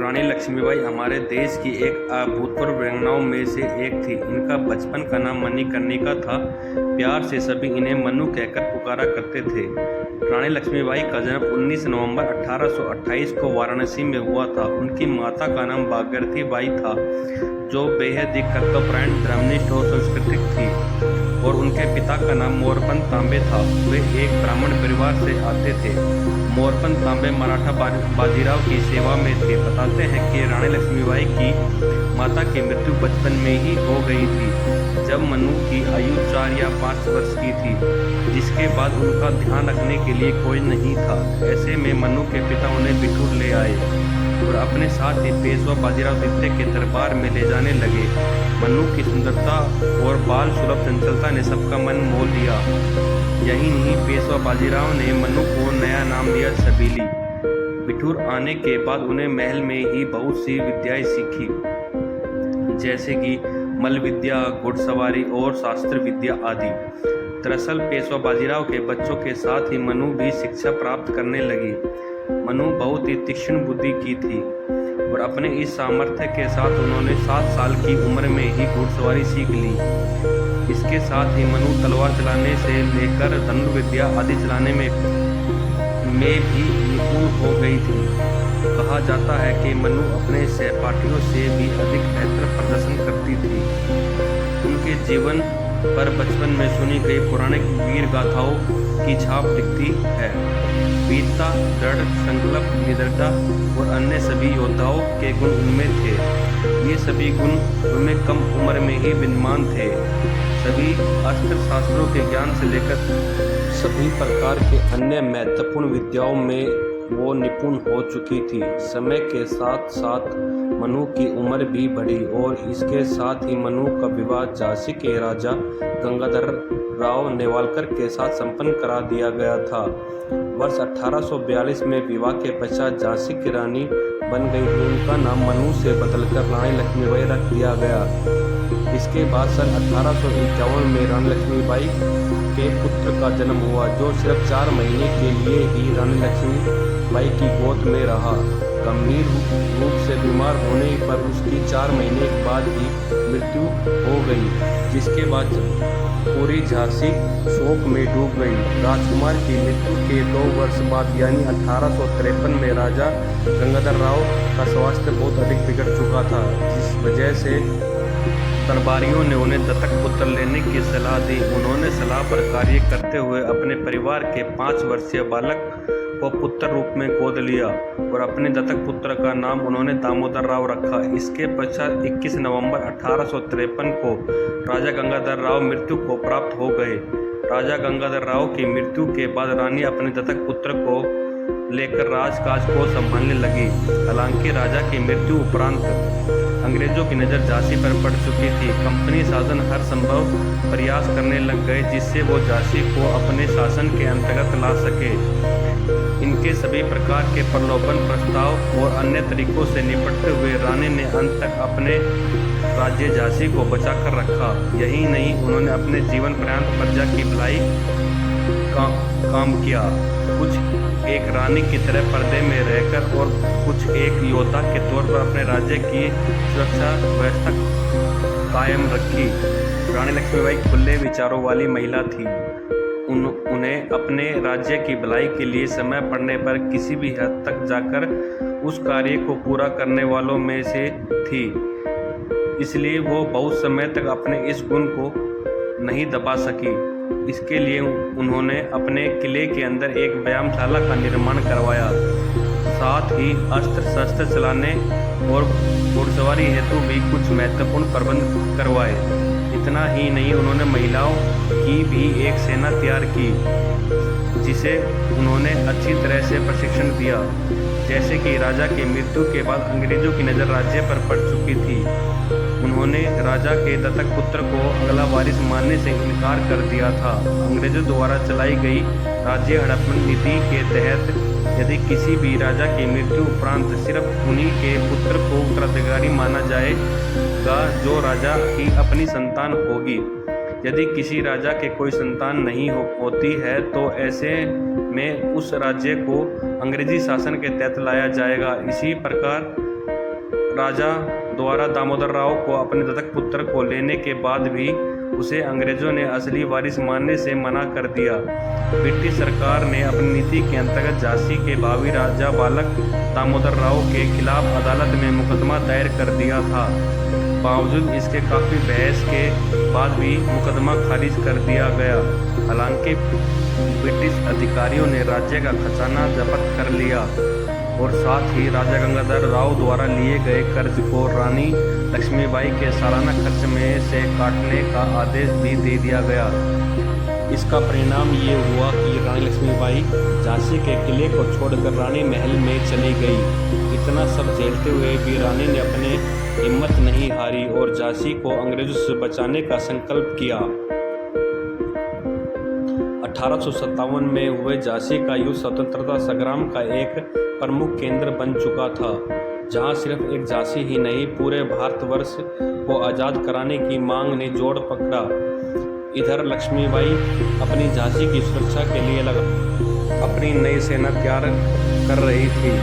रानी लक्ष्मीबाई हमारे देश की एक अभूतपूर्व वीरांगनाओं में से एक थी। इनका बचपन का नाम मणिकर्णिका था। प्यार से सभी इन्हें मनु कहकर पुकारा करते थे। रानी लक्ष्मीबाई का जन्म 19 नवंबर 1828 को वाराणसी में हुआ था। उनकी माता का नाम भागीरथी बाई था, जो बेहद ही कर्तव्यपरायण, धर्मनिष्ठ और सांस्कृतिक थी, और उनके पिता का नाम मोरपंत तांबे था। वे एक ब्राह्मण परिवार से आते थे। मोरपंत तांबे मराठा बाजीराव की सेवा में थे। बताते हैं कि रानी लक्ष्मीबाई की माता की मृत्यु बचपन में ही हो गई थी, जब मनु की आयु 4 या 5 वर्ष की थी, जिसके बाद उनका ध्यान रखने के लिए कोई नहीं था। ऐसे में मनु के पिता उन्हें बिठूर ले आए और अपने साथ ही पेशवा बाजीराव द्वितीय के दरबार में ले जाने लगे। मनु की सुंदरता और बाल सुलभ चंचलता ने सबका मन मोह लिया। यही नहीं, पेशवा बाजीराव ने मनु को नया नाम दिया छबीली। बिठूर आने के बाद उन्हें महल में ही बहुत सी विद्याएं सीखी, जैसे कि मल्ल विद्या, घुड़सवारी और शास्त्र विद्या आदि। दरअसल पेशवा बाजीराव के बच्चों के साथ ही मनु भी शिक्षा प्राप्त करने लगी। मनु बहुत ही तीक्ष्ण बुद्धि की थी और अपने इस सामर्थ्य के साथ उन्होंने 7 साल की उम्र में ही घुड़सवारी सीख ली। इसके साथ ही मनु तलवार चलाने से लेकर धनुर्विद्या आदि चलाने में भी निपुण हो गई थी। कहा जाता है कि मनु अपने सहपाठियों से भी अधिक बेहतर प्रदर्शन करती थी। उनके जीवन पर बचपन में सुनी गई पौराणिक वीर गाथाओं की छाप दिखती है। वीरता, दृढ़ संकल्प, निडरता और अन्य सभी योद्धाओं के गुण उनमें थे। ये सभी गुण उनमें कम उम्र में ही विद्यमान थे। सभी अस्त्र शास्त्रों के ज्ञान से लेकर सभी प्रकार के अन्य महत्वपूर्ण विद्याओं में वो निपुण हो चुकी थी। समय के साथ साथ मनु की उम्र भी बढ़ी और इसके साथ ही मनु का विवाह झांसी के राजा गंगाधर राव नेवालकर के साथ संपन्न करा दिया गया था। वर्ष 1842 में विवाह के पश्चात झांसी की रानी बन गई थी। उनका नाम मनु से बदलकर रानी लक्ष्मीबाई रख दिया गया। इसके बाद सन 1851 में रानी लक्ष्मीबाई के पुत्र का जन्म हुआ, जो सिर्फ 4 महीने के लिए ही रानी लक्ष्मीबाई की गोद में रहा। गंभीर रूप से बीमार होने पर उसकी 4 महीने के बाद ही मृत्यु हो गई, जिसके बाद पूरी झांसी शोक में डूब गई। राजकुमार की मृत्यु के 2 वर्ष बाद यानी 1853 में राजा गंगाधर राव का स्वास्थ्य बहुत अधिक बिगड़ चुका था, जिस वजह से दरबारियों ने उन्हें दत्तक पुत्र लेने की सलाह दी। उन्होंने सलाह पर कार्य करते हुए अपने परिवार के 5 वर्षीय बालक को पुत्र रूप में गोद लिया और अपने दत्तक पुत्र का नाम उन्होंने दामोदर राव रखा। इसके पश्चात 21 नवंबर 1853 को राजा गंगाधर राव मृत्यु को प्राप्त हो गए। राजा गंगाधर राव की मृत्यु के बाद रानी अपने दत्तक पुत्र को लेकर राजकाज को संभालने लगी। हालांकि राजा की मृत्यु उपरांत अंग्रेजों की नज़र झांसी पर पड़ चुकी थी। कंपनी शासन हर संभव प्रयास करने लग गए, जिससे वो झांसी को अपने शासन के अंतर्गत ला सके। इनके सभी प्रकार के प्रलोभन, प्रस्ताव और अन्य तरीकों से निपटते हुए रानी ने अंत तक अपने राज्य झांसी को बचाकर रखा। यही नहीं, उन्होंने अपने जीवन पर्यंत प्रजा की भलाई काम किया। कुछ एक रानी की तरह पर्दे में रहकर और कुछ एक योद्धा के तौर पर अपने राज्य की सुरक्षा व्यवस्था कायम रखी। रानी लक्ष्मीबाई खुले विचारों वाली महिला थी। उन्हें अपने राज्य की भलाई के लिए समय पड़ने पर किसी भी हद तक जाकर उस कार्य को पूरा करने वालों में से थी। इसलिए वो बहुत समय तक अपने इस गुण को नहीं दबा सकी। इसके लिए उन्होंने अपने किले के अंदर एक व्यायामशाला का निर्माण करवाया। साथ ही अस्त्र शस्त्र चलाने और घुड़सवारी हेतु भी कुछ महत्वपूर्ण प्रबंध करवाए। इतना ही नहीं, उन्होंने महिलाओं की भी एक सेना तैयार की, जिसे उन्होंने अच्छी तरह से प्रशिक्षण दिया। जैसे कि राजा की मृत्यु के बाद अंग्रेजों की नज़र राज्य पर पड़ चुकी थी, उन्होंने राजा के दत्तक पुत्र को अगला वारिस मानने से इनकार कर दिया था। अंग्रेजों द्वारा चलाई गई राज्य हड़पन नीति के तहत यदि किसी भी राजा की मृत्यु उपरांत सिर्फ उन्हीं के पुत्र को उत्तराधिकारी माना जाएगा, जो राजा की अपनी संतान होगी। यदि किसी राजा के कोई संतान नहीं होती है तो ऐसे में उस राज्य को अंग्रेजी शासन के तहत लाया जाएगा। इसी प्रकार राजा द्वारा दामोदर राव को अपने दत्तक पुत्र को लेने के बाद भी उसे अंग्रेजों ने असली वारिस मानने से मना कर दिया। ब्रिटिश सरकार ने अपनी नीति के अंतर्गत झांसी के भावी राजा बालक दामोदर राव के खिलाफ अदालत में मुकदमा दायर कर दिया था। बावजूद इसके काफ़ी बहस के बाद भी मुकदमा खारिज कर दिया गया। हालांकि ब्रिटिश अधिकारियों ने राज्य का खजाना जब्त कर लिया और साथ ही राजा गंगाधर राव द्वारा लिए गए कर्ज को रानी लक्ष्मीबाई के सालाना खर्च में से काटने का आदेश भी दे दिया गया। इसका परिणाम ये हुआ कि रानी लक्ष्मीबाई झांसी के किले को छोड़कर रानी महल में चली गई। इतना सब झेलते हुए भी रानी ने अपने हिम्मत नहीं हारी और झांसी को अंग्रेजों से बचाने का संकल्प किया। 1857 में हुए झांसी का युद्ध स्वतंत्रता संग्राम का एक प्रमुख केंद्र बन चुका था, जहां सिर्फ एक झांसी ही नहीं पूरे भारतवर्ष को आज़ाद कराने की मांग ने जोर पकड़ा। इधर लक्ष्मीबाई अपनी झांसी की सुरक्षा के लिए अपनी नई सेना तैयार कर रही थी।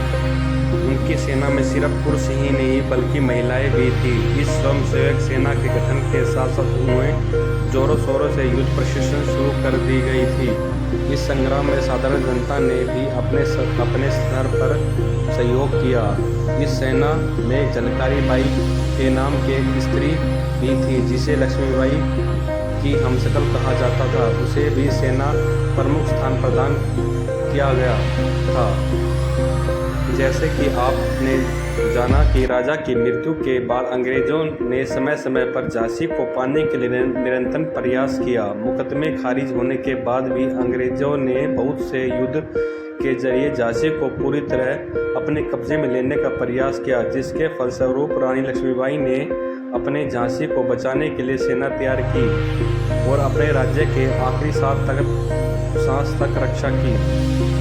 उनकी सेना में सिर्फ पुरुष ही नहीं बल्कि महिलाएं भी थी। इस स्वयंसेवक सेना के गठन के साथ साथ उन्हें जोरों शोरों से युद्ध प्रशिक्षण शुरू कर दी गई थी। इस संग्राम में साधारण जनता ने भी अपने स्तर पर सहयोग किया। इस सेना में झलकारी बाई के नाम की एक स्त्री भी थी, जिसे लक्ष्मीबाई की हमशक्ल कहा जाता था। उसे भी सेना प्रमुख स्थान प्रदान किया गया था। जैसे कि आपने जाना कि राजा की मृत्यु के बाद अंग्रेजों ने समय समय पर झांसी को पाने के लिए निरंतर प्रयास किया। मुकदमे खारिज होने के बाद भी अंग्रेजों ने बहुत से युद्ध के जरिए झांसी को पूरी तरह अपने कब्जे में लेने का प्रयास किया, जिसके फलस्वरूप रानी लक्ष्मीबाई ने अपने झांसी को बचाने के लिए सेना तैयार की और अपने राज्य के आखिरी सांस तक रक्षा की।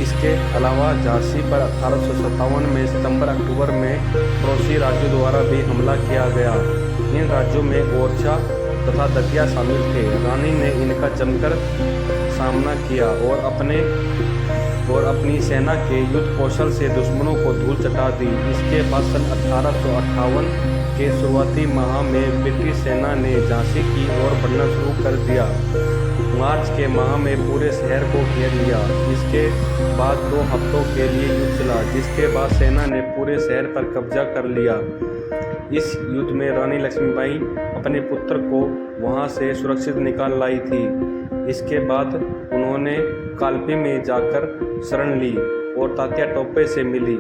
इसके अलावा झांसी पर 1857 में सितंबर-अक्टूबर में पड़ोसी राज्यों द्वारा भी हमला किया गया। इन राज्यों में ओरछा तथा दतिया शामिल थे। रानी ने इनका जमकर सामना किया और अपनी सेना के युद्ध कौशल से दुश्मनों को धूल चटा दी। इसके बाद सन 1858 के शुरुआती माह में ब्रिटिश सेना ने झांसी की ओर बढ़ना शुरू कर दिया। मार्च के माह में पूरे शहर को घेर लिया। इसके बाद 2 हफ्तों के लिए युद्ध चला, जिसके बाद सेना ने पूरे शहर पर कब्जा कर लिया। इस युद्ध में रानी लक्ष्मीबाई अपने पुत्र को वहां से सुरक्षित निकाल लाई थी। इसके बाद उन्होंने कालपी में जाकर शरण ली और तात्या टोपे से मिली।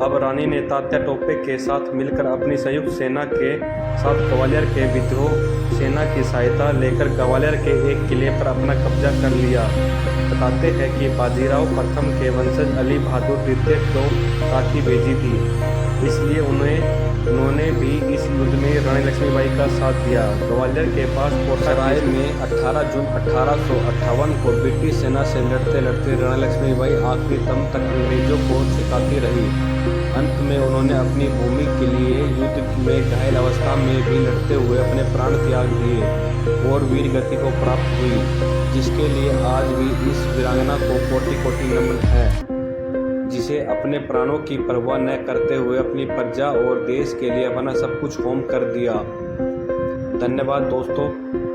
अब रानी ने तात्या टोपे के साथ मिलकर अपनी संयुक्त सेना के साथ ग्वालियर के विद्रोह सेना की सहायता लेकर ग्वालियर के एक किले पर अपना कब्जा कर लिया। बताते हैं कि बाजीराव प्रथम के वंशज अली बहादुर द्वितीय को राखी भेजी थी, इसलिए उन्होंने भी इस युद्ध में रानी लक्ष्मीबाई का साथ दिया। ग्वालियर के पास कोटसराय में 18 जून 1858 को ब्रिटिश सेना से लड़ते लड़ते रानी लक्ष्मीबाई आखिरी दम तक अंग्रेजों को सिखाती रही। अंत में उन्होंने अपनी भूमि के लिए युद्ध में घायल अवस्था में भी लड़ते हुए अपने प्राण त्याग दिए और वीर गति को प्राप्त हुई, जिसके लिए आज भी इस वीरांगना को कोटि-कोटि नमन है, जिसे अपने प्राणों की परवाह न करते हुए अपनी प्रजा और देश के लिए अपना सब कुछ होम कर दिया। धन्यवाद दोस्तों।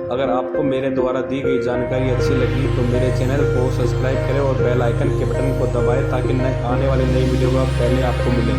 अगर आपको मेरे द्वारा दी गई जानकारी अच्छी लगी तो मेरे चैनल को सब्सक्राइब करें और बेल आइकन के बटन को दबाएं ताकि आने वाली नई वीडियो का पहले आपको मिले।